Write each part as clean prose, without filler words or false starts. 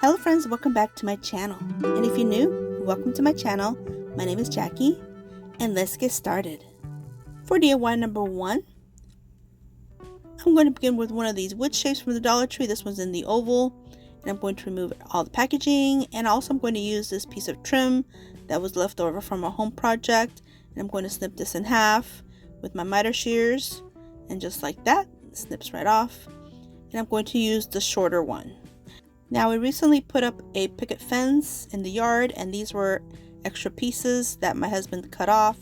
Hello friends, welcome back to my channel. And if you're new, welcome to my channel. My name is Jackie, and let's get started. For DIY number 1, I'm going to begin with one of these wood shapes from the Dollar Tree. This one's in the oval, and I'm going to remove all the packaging, and also I'm going to use this piece of trim that was left over from a home project, and I'm going to snip this in half with my miter shears, and just like that, it snips right off. And I'm going to use the shorter one. Now, we recently put up a picket fence in the yard, and these were extra pieces that my husband cut off,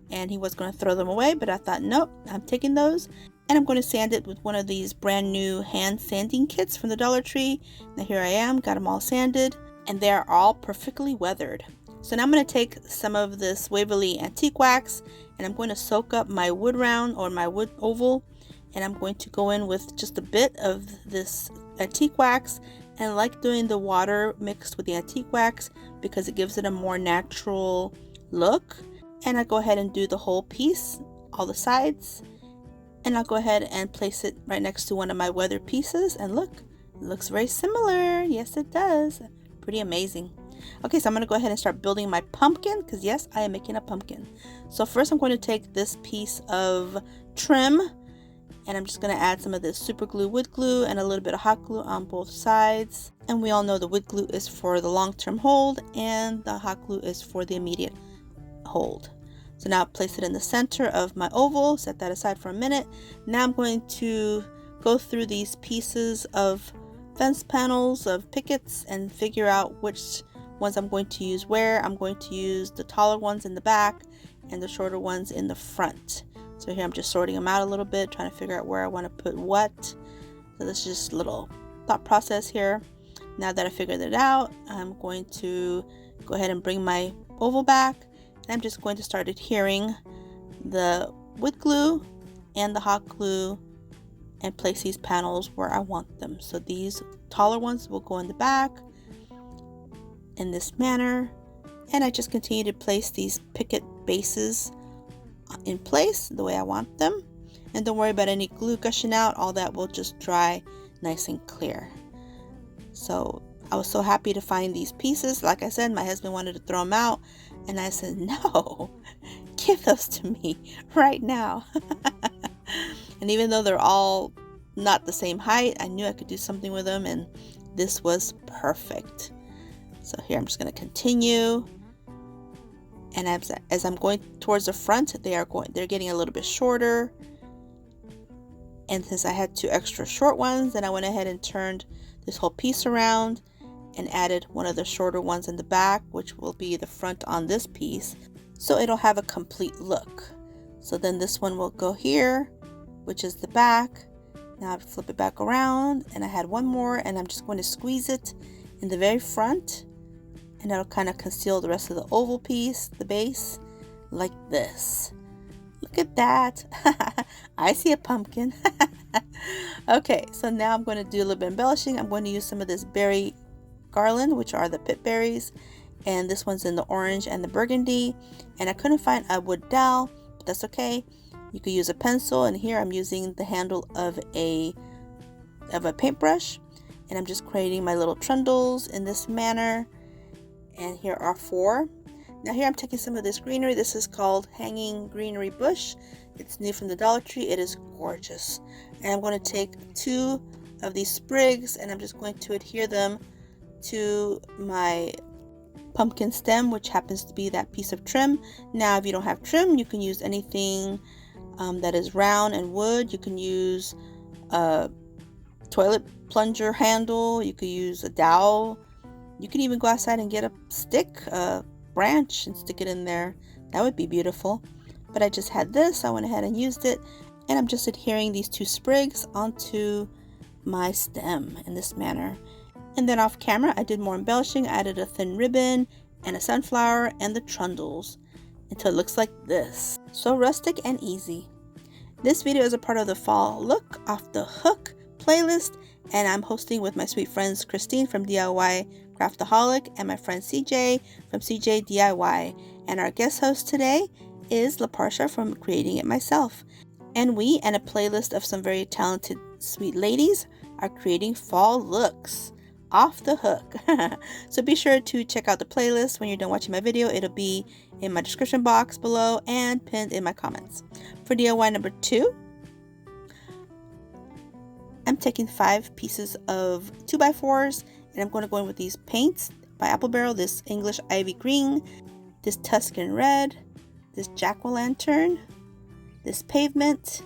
and he was going to throw them away, but I thought, nope, I'm taking those, and I'm going to sand it with one of these brand new hand sanding kits from the Dollar Tree. Now here I am, got them all sanded, and they're all perfectly weathered. So now I'm going to take some of this Waverly antique wax, and I'm going to soak up my wood round or my wood oval, and I'm going to go in with just a bit of this antique wax. And I like doing the water mixed with the antique wax because it gives it a more natural look. And I go ahead and do the whole piece, all the sides, and I'll go ahead and place it right next to one of my weathered pieces, and look, it looks very similar. Yes, it does. Pretty amazing. Okay, so I'm going to go ahead and start building my pumpkin because yes, I am making a pumpkin. So first I'm going to take this piece of trim, and I'm just going to add some of this super glue, wood glue, and a little bit of hot glue on both sides. And we all know the wood glue is for the long-term hold, and the hot glue is for the immediate hold. So now place it in the center of my oval, set that aside for a minute. Now I'm going to go through these pieces of fence panels, of pickets, and figure out which ones I'm going to use where. I'm going to use the taller ones in the back and the shorter ones in the front. So here I'm just sorting them out a little bit, trying to figure out where I want to put what. So this is just a little thought process here. Now that I figured it out, I'm going to go ahead and bring my oval back. And I'm just going to start adhering the wood glue and the hot glue and place these panels where I want them. So these taller ones will go in the back in this manner. And I just continue to place these picket bases in place the way I want them, and don't worry about any glue gushing out. All that will just dry nice and clear. So I was so happy to find these pieces. Like I said, my husband wanted to throw them out, and I said, no, give those to me right now. And even though they're all not the same height, I knew I could do something with them, and this was perfect. So here I'm just going to continue. And as I'm going towards the front, they're getting a little bit shorter. And since I had 2 extra short ones, then I went ahead and turned this whole piece around and added one of the shorter ones in the back, which will be the front on this piece. So it'll have a complete look. So then this one will go here, which is the back. Now I flip it back around, and I had one more, and I'm just going to squeeze it in the very front. And that'll kind of conceal the rest of the oval piece, the base, like this. Look at that. I see a pumpkin. Okay, so now I'm going to do a little bit of embellishing. I'm going to use some of this berry garland, which are the pit berries. And this one's in the orange and the burgundy. And I couldn't find a wood dowel, but that's okay. You could use a pencil. And here I'm using the handle of a paintbrush. And I'm just creating my little trundles in this manner. And here are 4. Now here I'm taking some of this greenery. This is called hanging greenery bush. It's new from the Dollar Tree. It is gorgeous. And I'm going to take 2 of these sprigs, and I'm just going to adhere them to my pumpkin stem, which happens to be that piece of trim. Now if you don't have trim, you can use anything that is round and wood. You can use a toilet plunger handle. You could use a dowel. You can even go outside and get a stick, a branch, and stick it in there. That would be beautiful. But I just had this. I went ahead and used it. And I'm just adhering these 2 sprigs onto my stem in this manner. And then off camera, I did more embellishing. I added a thin ribbon and a sunflower and the trundles until it looks like this. So rustic and easy. This video is a part of the Fall Look Off the Hook playlist. And I'm hosting with my sweet friends Christine from DIY Craftaholic and my friend CJ from CJ DIY. And our guest host today is LaParsha from Creating It Myself. And we and a playlist of some very talented sweet ladies are creating fall looks. off the hook. So be sure to check out the playlist when you're done watching my video. It'll be in my description box below and pinned in my comments. For DIY number 2, I'm taking 5 pieces of 2x4s and I'm going to go in with these paints by Apple Barrel, this English Ivy Green, this Tuscan Red, this Jack-o'-lantern, this Pavement,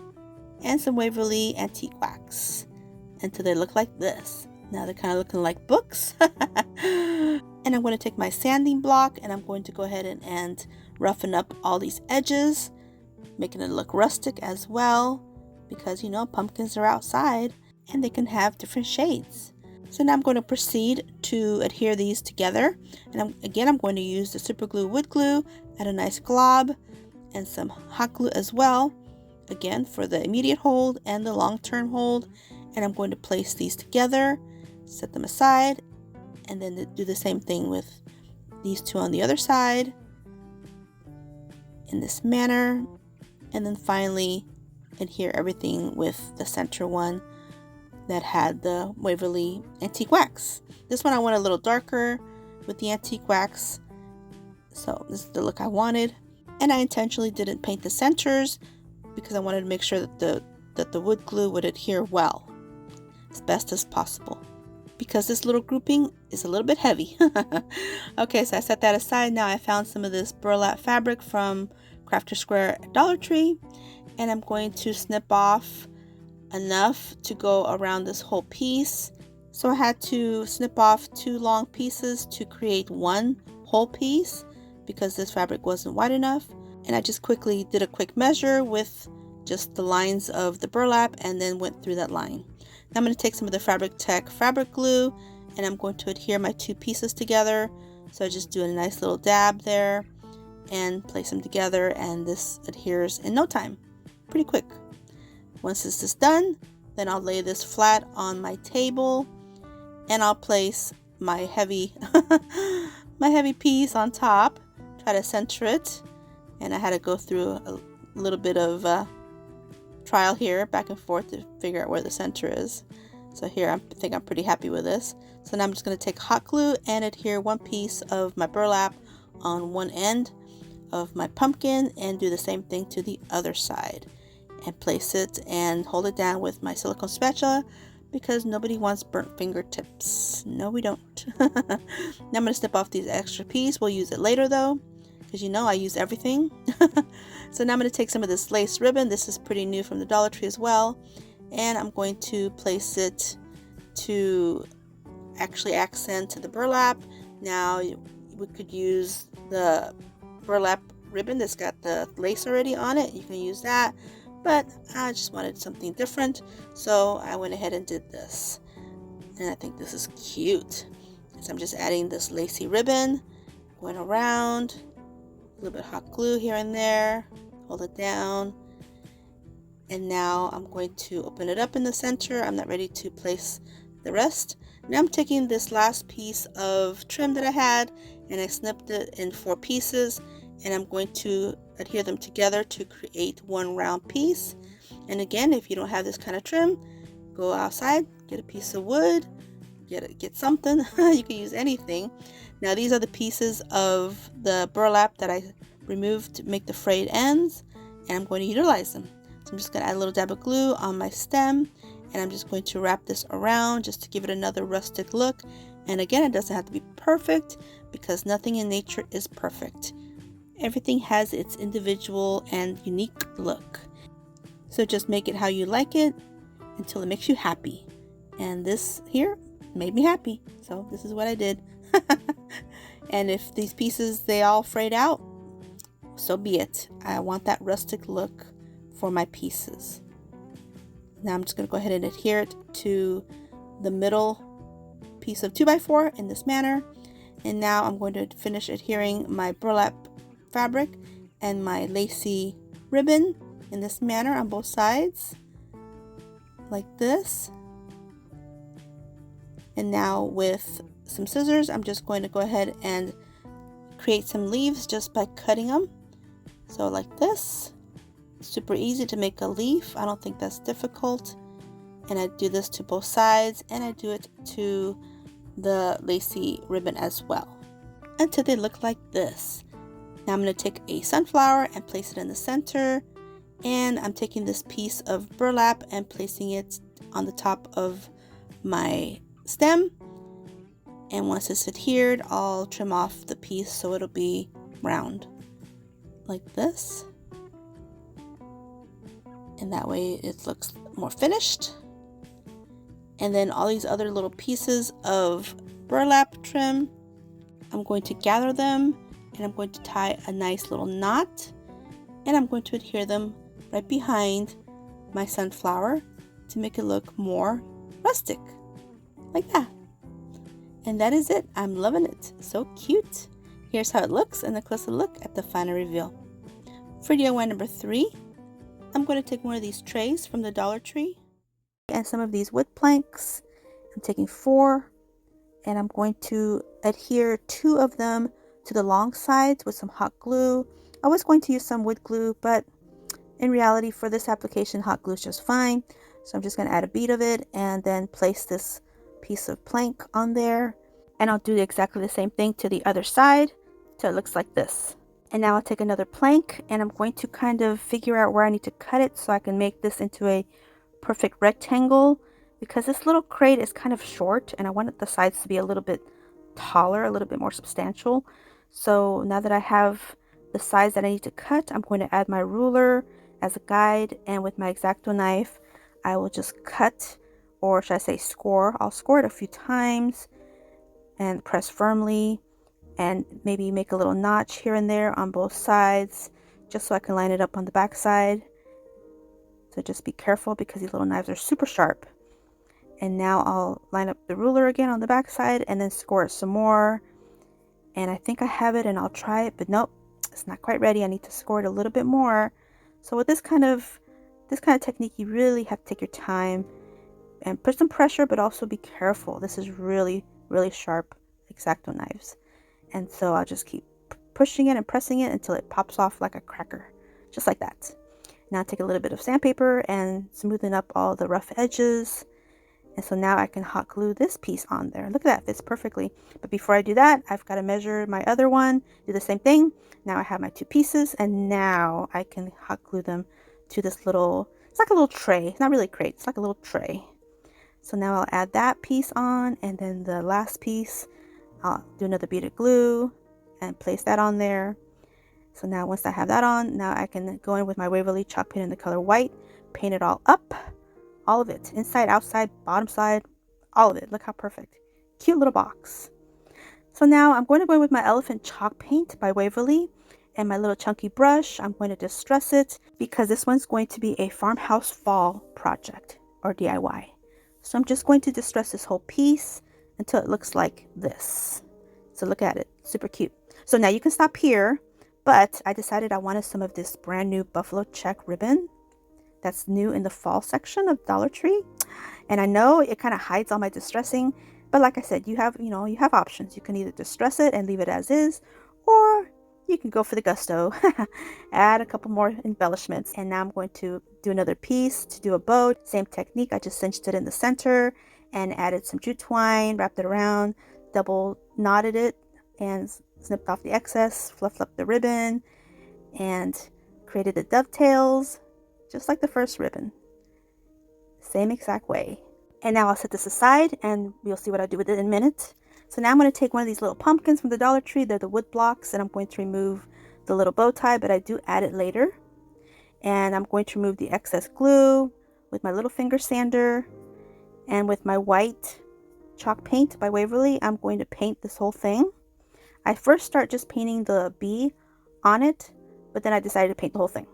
and some Waverly Antique Wax until they look like this. Now they're kind of looking like books. And I'm going to take my sanding block and I'm going to go ahead and roughen up all these edges, making it look rustic as well, because you know pumpkins are outside and they can have different shades. So now I'm going to proceed to adhere these together, and I'm going to use the super glue wood glue, add a nice glob and some hot glue as well, again for the immediate hold and the long-term hold. And I'm going to place these together, set them aside, and then do the same thing with these two on the other side in this manner, and then finally adhere everything with the center one that had the Waverly Antique Wax. This one I want a little darker with the antique wax, so this is the look I wanted. And I intentionally didn't paint the centers because I wanted to make sure that the wood glue would adhere well, as best as possible, because this little grouping is a little bit heavy. Okay, so I set that aside. Now I found some of this burlap fabric from Crafter Square at Dollar Tree, and I'm going to snip off enough to go around this whole piece. So I had to snip off 2 long pieces to create one whole piece because this fabric wasn't wide enough. And I just quickly did a quick measure with just the lines of the burlap and then went through that line. Now I'm going to take some of the Fabric Tech fabric glue and I'm going to adhere my 2 pieces together. So I just do a nice little dab there and place them together, and this adheres in no time, pretty quick. Once this is done, then I'll lay this flat on my table and I'll place my heavy my heavy piece on top, try to center it. And I had to go through a little bit of trial here, back and forth, to figure out where the center is. So here I think I'm pretty happy with this. So now I'm just going to take hot glue and adhere one piece of my burlap on one end of my pumpkin and do the same thing to the other side, and place it and hold it down with my silicone spatula because nobody wants burnt fingertips. No, we don't. Now I'm going to snip off these extra pieces. We'll use it later though, because you know I use everything. So now I'm going to take some of this lace ribbon. This is pretty new from the Dollar Tree as well, and I'm going to place it to actually accent the burlap. Now we could use the burlap ribbon that's got the lace already on it. You can use that, but I just wanted something different, so I went ahead and did this, and I think this is cute. So I'm just adding this lacy ribbon, going around, a little bit of hot glue here and there, hold it down, and now I'm going to open it up in the center. I'm not ready to place the rest. Now I'm taking this last piece of trim that I had and I snipped it in 4 pieces, and I'm going to adhere them together to create one round piece. And again, if you don't have this kind of trim, go outside, get a piece of wood, get something. You can use anything. Now these are the pieces of the burlap that I removed to make the frayed ends, and I'm going to utilize them. So I'm just going to add a little dab of glue on my stem, and I'm just going to wrap this around just to give it another rustic look. And again, it doesn't have to be perfect because nothing in nature is perfect. Everything has its individual and unique look. So just make it how you like it until it makes you happy. And this here made me happy. So this is what I did. And if these pieces, they all frayed out, so be it. I want that rustic look for my pieces. Now I'm just going to go ahead and adhere it to the middle piece of 2x4 in this manner. And now I'm going to finish adhering my burlap fabric and my lacy ribbon in this manner on both sides, like this. And now with some scissors, I'm just going to go ahead and create some leaves just by cutting them. So like this. Super easy to make a leaf. I don't think that's difficult. And I do this to both sides, and I do it to the lacy ribbon as well until they look like this. Now I'm going to take a sunflower and place it in the center, and I'm taking this piece of burlap and placing it on the top of my stem, and once it's adhered, I'll trim off the piece so it'll be round like this, and that way it looks more finished. And then all these other little pieces of burlap trim, I'm going to gather them and I'm going to tie a nice little knot, and I'm going to adhere them right behind my sunflower to make it look more rustic, like that. And that is it. I'm loving it. So cute. Here's how it looks, and a closer look at the final reveal. For DIY number 3, I'm going to take one of these trays from the Dollar Tree and some of these wood planks. I'm taking 4, and I'm going to adhere 2 of them to the long sides with some hot glue. I was going to use some wood glue, but in reality for this application hot glue is just fine. So I'm just going to add a bead of it and then place this piece of plank on there, and I'll do exactly the same thing to the other side till it looks like this. And now I'll take another plank and I'm going to kind of figure out where I need to cut it so I can make this into a perfect rectangle, because this little crate is kind of short and I wanted the sides to be a little bit taller, a little bit more substantial. So now that I have the size that I need to cut, I'm going to add my ruler as a guide, and with my X-Acto knife I will just cut, or should I say score. I'll score it a few times and press firmly, and maybe make a little notch here and there on both sides just so I can line it up on the back side. So just be careful because these little knives are super sharp. And now I'll line up the ruler again on the back side and then score it some more. And I think I have it, and I'll try it, but nope, it's not quite ready. I need to score it a little bit more. So with this kind of technique, you really have to take your time and put some pressure, but also be careful. This is really, really sharp X-Acto knives. And so I'll just keep pushing it and pressing it until it pops off like a cracker, just like that. Now take a little bit of sandpaper and smoothen up all the rough edges. And so now I can hot glue this piece on there. Look at that, fits perfectly. But before I do that, I've got to measure my other one, do the same thing. Now I have my 2 pieces, and now I can hot glue them to this little, it's like a little tray. It's not really a crate, it's like a little tray. So now I'll add that piece on, and then the last piece, I'll do another bead of glue and place that on there. So now once I have that on, now I can go in with my Waverly chalk paint in the color white, paint it all up, all of it, inside, outside, bottom side, all of it. Look how perfect. Cute little box. So now I'm going to go in with my elephant chalk paint by Waverly and my little chunky brush. I'm going to distress it because this one's going to be a farmhouse fall project or DIY. So I'm just going to distress this whole piece until it looks like this. So look at it, super cute. So now you can stop here, but I decided I wanted some of this brand new buffalo check ribbon that's new in the fall section of Dollar Tree. And I know it kind of hides all my distressing, but like I said, you have options. You can either distress it and leave it as is, or you can go for the gusto, add a couple more embellishments. And now I'm going to do another piece to do a bow. Same technique, I just cinched it in the center and added some jute twine, wrapped it around, double knotted it, and snipped off the excess, fluffed up the ribbon, and created the dovetails, just like the first ribbon. Same exact way. And now I'll set this aside, and we'll see what I do with it in a minute. So now I'm going to take one of these little pumpkins from the Dollar Tree. They're the wood blocks, and I'm going to remove the little bow tie, but I do add it later. And I'm going to remove the excess glue with my little finger sander, and with my white chalk paint by Waverly, I'm going to paint this whole thing. I first start just painting the bee on it, but then I decided to paint the whole thing.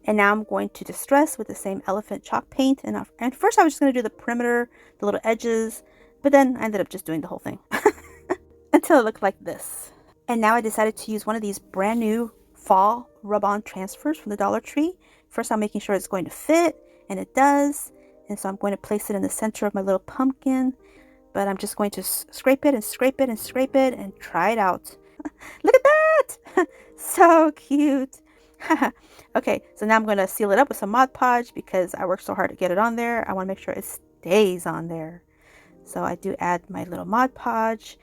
And now I'm going to distress with the same elephant chalk paint. And first I was just going to do the perimeter, the little edges, but then I ended up just doing the whole thing until it looked like this. And now I decided to use one of these brand new fall rub-on transfers from the Dollar Tree. First I'm making sure it's going to fit, and it does. And so I'm going to place it in the center of my little pumpkin, but I'm just going to scrape it and scrape it and scrape it and try it out. Look at that! So cute. Okay, so now I'm going to seal it up with some Mod Podge because I worked so hard to get it on there. I want to make sure it stays on there. So I do add my little Mod Podge,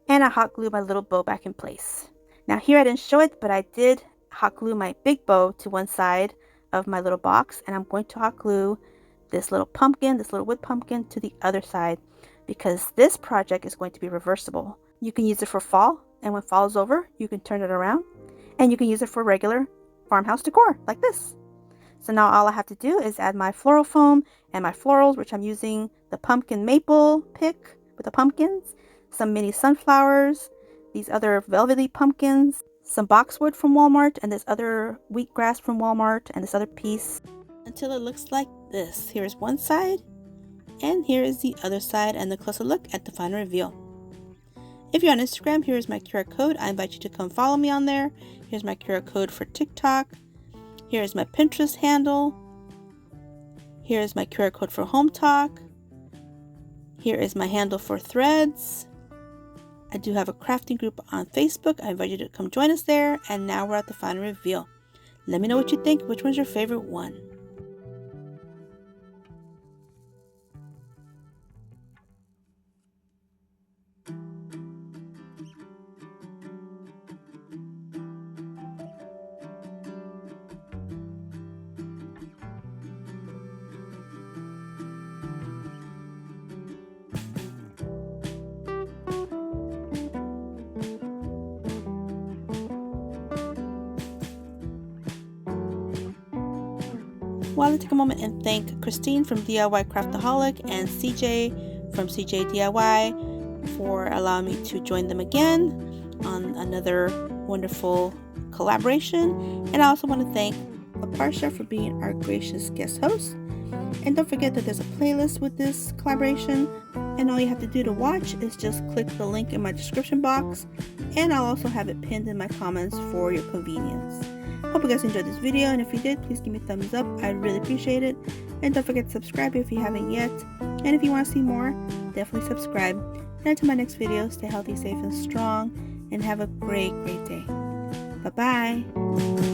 and I hot glue my little bow back in place. Now here I didn't show it, but I did hot glue my big bow to one side of my little box, and I'm going to hot glue this little pumpkin, this little wood pumpkin, to the other side, because this project is going to be reversible. You can use it for fall, and when fall is over, you can turn it around, and you can use it for regular farmhouse decor like this. So now all I have to do is add my floral foam and my florals, which I'm using the pumpkin maple pick with the pumpkins, some mini sunflowers, these other velvety pumpkins, some boxwood from Walmart, and this other wheatgrass from Walmart, and this other piece, until it looks like this. Here's one side, and here is the other side, and a closer look at the final reveal. If you're on Instagram, here's my QR code. I invite you to come follow me on there. Here's my QR code for TikTok. Here's my Pinterest handle. Here's my QR code for Home Talk. Here is my handle for Threads. I do have a crafting group on Facebook. I invite you to come join us there. And now we're at the final reveal. Let me know what you think. Which one's your favorite one? Well, I'll take a moment and thank Christine from DIY Craftaholic and CJ from CJ DIY for allowing me to join them again on another wonderful collaboration. And I also want to thank Aparsha for being our gracious guest host. And don't forget that there's a playlist with this collaboration, and all you have to do to watch is just click the link in my description box, and I'll also have it pinned in my comments for your convenience. Hope you guys enjoyed this video, and if you did, please give me a thumbs up. I'd really appreciate it. And don't forget to subscribe if you haven't yet. And if you want to see more, definitely subscribe. And until my next video, stay healthy, safe, and strong, and have a great day. Bye-bye.